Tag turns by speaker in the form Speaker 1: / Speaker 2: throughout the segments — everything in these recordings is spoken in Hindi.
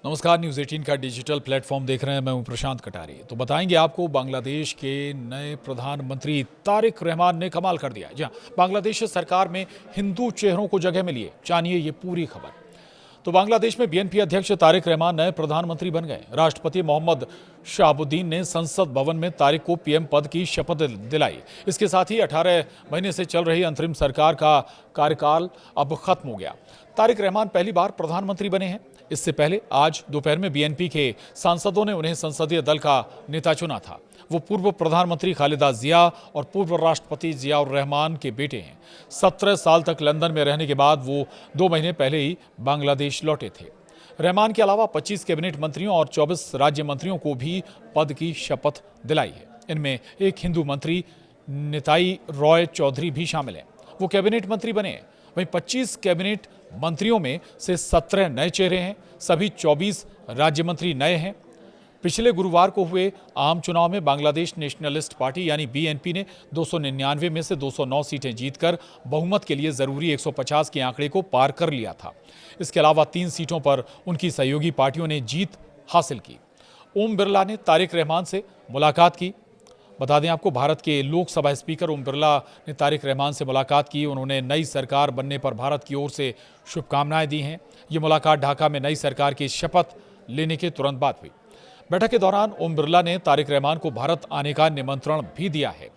Speaker 1: नमस्कार, न्यूज़ 18 का डिजिटल प्लेटफॉर्म देख रहे हैं। मैं हूं प्रशांत कटारी। तो बताएंगे आपको बांग्लादेश के नए प्रधानमंत्री तारिक रहमान ने कमाल कर दिया। जहां बांग्लादेश सरकार में हिंदू चेहरों को जगह मिली है। जानिए ये पूरी खबर। तो बांग्लादेश में बीएनपी अध्यक्ष तारिक रहमान नए प्रधानमंत्री बन गए। राष्ट्रपति मोहम्मद शहाबुद्दीन ने संसद भवन में तारिक को पीएम पद की शपथ दिलाई। इसके साथ ही 18 महीने से चल रही अंतरिम सरकार का कार्यकाल अब खत्म हो गया। तारिक रहमान पहली बार प्रधानमंत्री बने हैं। इससे पहले आज दोपहर में बीएनपी के सांसदों ने उन्हें संसदीय दल का नेता चुना था। वो पूर्व प्रधानमंत्री खालिदा जिया और पूर्व राष्ट्रपति जियाउर रहमान के बेटे हैं। 17 साल तक लंदन में रहने के बाद वो 2 महीने पहले ही बांग्लादेश लौटे थे। रहमान के अलावा 25 कैबिनेट मंत्रियों और 24 राज्य मंत्रियों को भी पद की शपथ दिलाई है। इनमें एक हिंदू मंत्री निताई रॉय चौधरी भी शामिल हैं। वो कैबिनेट मंत्री बने हैं। वहीं 25 कैबिनेट मंत्रियों में से 17 नए चेहरे हैं। सभी 24 राज्य मंत्री नए हैं। पिछले गुरुवार को हुए आम चुनाव में बांग्लादेश नेशनलिस्ट पार्टी यानी बीएनपी ने 299 में से 209 सीटें जीतकर बहुमत के लिए जरूरी 150 के आंकड़े को पार कर लिया था। इसके अलावा 3 सीटों पर उनकी सहयोगी पार्टियों ने जीत हासिल की। ओम बिरला ने तारिक रहमान से मुलाकात की। बता दें आपको, भारत के लोकसभा स्पीकर ओम बिरला ने तारिक रहमान से मुलाकात की। उन्होंने नई सरकार बनने पर भारत की ओर से शुभकामनाएं दी हैं। ये मुलाकात ढाका में नई सरकार की शपथ लेने के तुरंत बाद हुई। बैठक के दौरान ओम बिरला ने तारिक रहमान को भारत आने का निमंत्रण भी दिया है।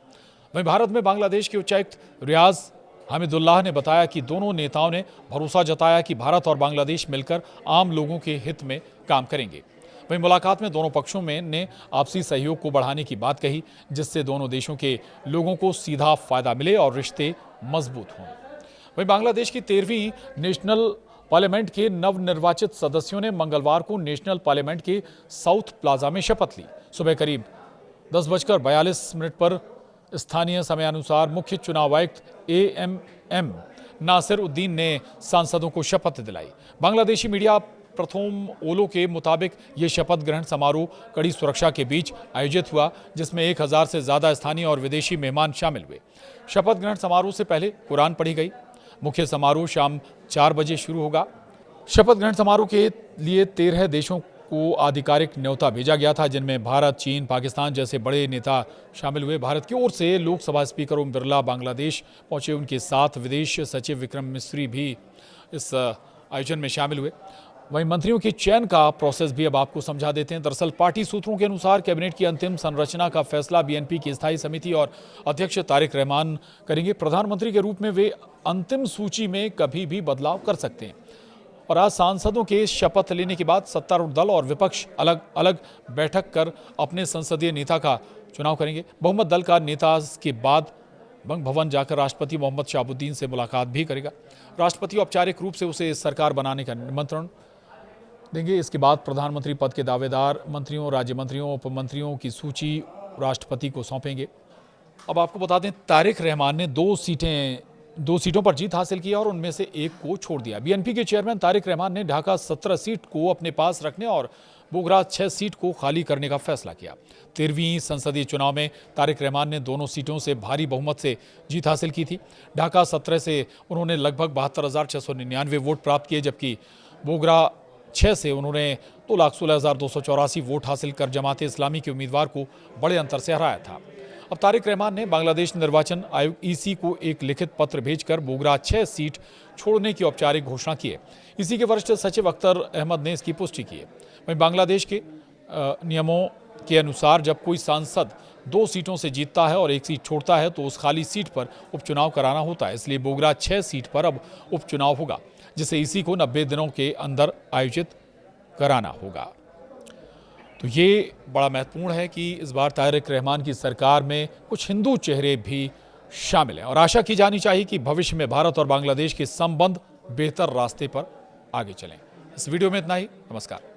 Speaker 1: वहीं भारत में बांग्लादेश के उच्चायुक्त रियाज हमीदुल्लाह ने बताया कि दोनों नेताओं ने भरोसा जताया कि भारत और बांग्लादेश मिलकर आम लोगों के हित में काम करेंगे। वहीं मुलाकात में दोनों पक्षों में ने आपसी सहयोग को बढ़ाने की बात कही, जिससे दोनों देशों के लोगों को सीधा फायदा मिले और रिश्ते मजबूत हों। वहीं बांग्लादेश की 13वीं नेशनल पार्लियामेंट के नवनिर्वाचित सदस्यों ने मंगलवार को नेशनल पार्लियामेंट के साउथ प्लाजा में शपथ ली। सुबह करीब 10:42 पर स्थानीय समयानुसार मुख्य चुनाव आयुक्त AMM नासिर उद्दीन ने सांसदों को शपथ दिलाई। बांग्लादेशी मीडिया प्रथम ओलो के मुताबिक ये शपथ ग्रहण समारोह कड़ी सुरक्षा के बीच आयोजित हुआ, जिसमें 1000 से ज्यादा स्थानीय और विदेशी मेहमान शामिल हुए। शपथ ग्रहण समारोह से पहले कुरान पढ़ी गई। मुख्य समारोह शाम 4 बजे शुरू होगा। शपथ ग्रहण समारोह के लिए 13 देशों को आधिकारिक न्योता भेजा गया था, जिनमें भारत, चीन, पाकिस्तान जैसे बड़े नेता शामिल हुए। भारत की ओर से लोकसभा स्पीकर ओम बिरला बांग्लादेश पहुंचे। उनके साथ विदेश सचिव विक्रम मिस्री भी इस आयोजन में शामिल हुए। वहीं मंत्रियों के चयन का प्रोसेस भी अब आपको समझा देते हैं। दरअसल पार्टी सूत्रों के अनुसार कैबिनेट की अंतिम संरचना का फैसला बीएनपी की स्थायी समिति और अध्यक्ष तारिक रहमान करेंगे। प्रधानमंत्री के रूप में वे अंतिम सूची में कभी भी बदलाव कर सकते हैं। और आज सांसदों के शपथ लेने के बाद सत्तारूढ़ दल और विपक्ष अलग अलग बैठक कर अपने संसदीय नेता का चुनाव करेंगे। बहुमत दल का नेता के बाद बंग भवन जाकर राष्ट्रपति मोहम्मद शहाबुद्दीन से मुलाकात भी करेगा। राष्ट्रपति औपचारिक रूप से उसे सरकार बनाने का निमंत्रण देंगे। इसके बाद प्रधानमंत्री पद के दावेदार मंत्रियों, राज्य मंत्रियों, उप मंत्रियों की सूची राष्ट्रपति को सौंपेंगे। अब आपको बता दें, तारिक रहमान ने 2 सीटों पर जीत हासिल की और उनमें से एक को छोड़ दिया। बीएनपी के चेयरमैन तारिक रहमान ने ढाका 17 सीट को अपने पास रखने और बोगरा 6 सीट को खाली करने का फैसला किया। 13वीं संसदीय चुनाव में तारिक रहमान ने दोनों सीटों से भारी बहुमत से जीत हासिल की थी। ढाका 17 से उन्होंने लगभग 72,699 वोट प्राप्त किए, जबकि बोगरा 6 से उन्होंने 2,16,284 वोट हासिल कर जमाते इस्लामी के उम्मीदवार को बड़े अंतर से हराया था। अब तारिक रहमान ने बांग्लादेश निर्वाचन आयोग EC को एक लिखित पत्र भेजकर बोगरा 6 सीट छोड़ने की औपचारिक घोषणा की है। EC के वरिष्ठ सचिव अख्तर अहमद ने इसकी पुष्टि की है। वहीं बांग्लादेश के नियमों के अनुसार जब कोई सांसद 2 सीटों से जीतता है और 1 सीट छोड़ता है तो उस खाली सीट पर उपचुनाव कराना होता है। इसलिए बोगरा 6 सीट पर अब उपचुनाव होगा, जिसे EC को 90 दिनों के अंदर आयोजित कराना होगा। तो ये बड़ा महत्वपूर्ण है कि इस बार तारिक रहमान की सरकार में कुछ हिंदू चेहरे भी शामिल हैं और आशा की जानी चाहिए कि भविष्य में भारत और बांग्लादेश के संबंध बेहतर रास्ते पर आगे चलें। इस वीडियो में इतना ही। नमस्कार।